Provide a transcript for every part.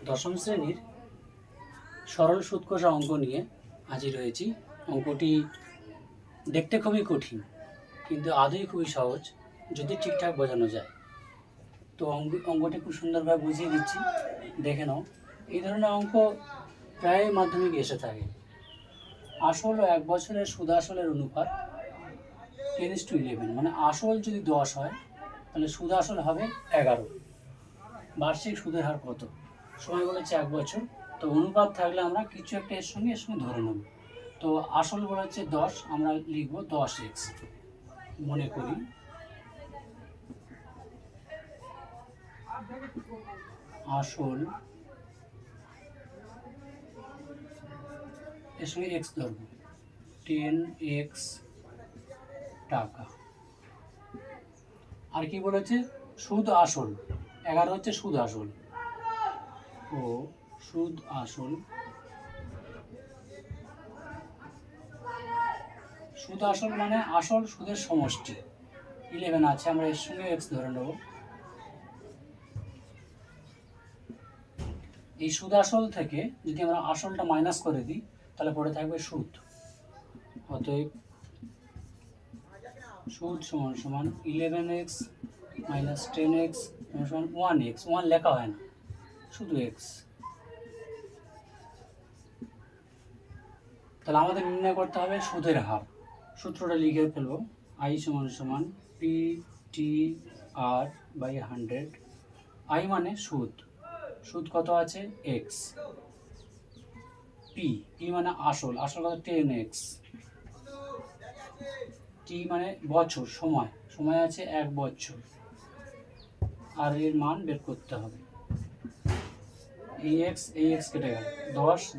দশম শ্রেণীর সরল সুদ কষা অঙ্ক নিয়ে হাজির হয়েছি। অঙ্কটি দেখতে খুবই কঠিন, কিন্তু আদৌ খুবই সহজ যদি ঠিকঠাক বোঝানো যায়। তো অঙ্কটি খুব সুন্দরভাবে বুঝিয়ে দিচ্ছি, দেখে নাও। এই ধরনের অঙ্ক প্রায় মাধ্যমিকে এসে থাকে। আসল ও 1 বছরের সুদ আসলের অনুপাত 10:11, মানে আসল যদি 10 হয় তাহলে সুদ আসল হবে 11। বার্ষিক সুদের হার কত? সময় বলেছে 1 বছর। তো অনুপাত থাকলে আমরা কিছু একটা এর সঙ্গে ধরে নেব। তো আসল বলেছে 10, আমরা লিখব 10x। মনে করি আসল এর সঙ্গে x ধরব, 10x টাকা। আর কি বলেছে? সুদ আসল 11 হচ্ছে সুদ আসল, ও সুদ আসল। সুদ আসল মানে আসল সুদের সমষ্টি 11 আছে, আমরা এর সঙ্গে x ধরে নেব। এই সুদ আসল থেকে যদি আমরা আসলটা মাইনাস করে দিই তাহলে পড়ে থাকবে সুদ। অতএব সুদ সমান সমান 11x মাইনাস 10x সমান 1x। 1 লেখা হয় না, শুধু x। তাহলে আমাদের নির্ণয় করতে হবে সুদের হার। সূত্রটা লিখে ফেলবো, i সমান সমান p/100। i মানে সুদ, সুদ কত আছে? x। p মানে আসল, আসল কত? 10x। t মানে বছর, সময়, সময় আছে 1 বছর। আর এর মান বের করতে হবে। এই x কেটে গেল,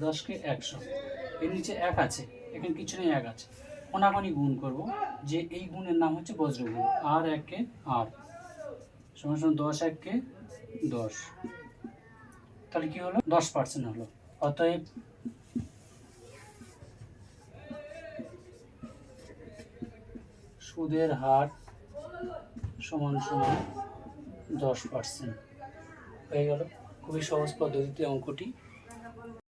10 কে 100। এর নিচে 1 আছে, এখানে কিছু নেই, 1 আছে। কোনাকুনি গুণ করব, যে এই গুণের নাম হচ্ছে বজ্রগুণ। আর 1 কে আর সমান সমান 10 1 কে 10। তাহলে কি হলো? 10% হলো। অতএব সুদের হার সমান সমান 10% হয়ে গেল। খুবই সহজ পদ্ধতিতে অঙ্কটি।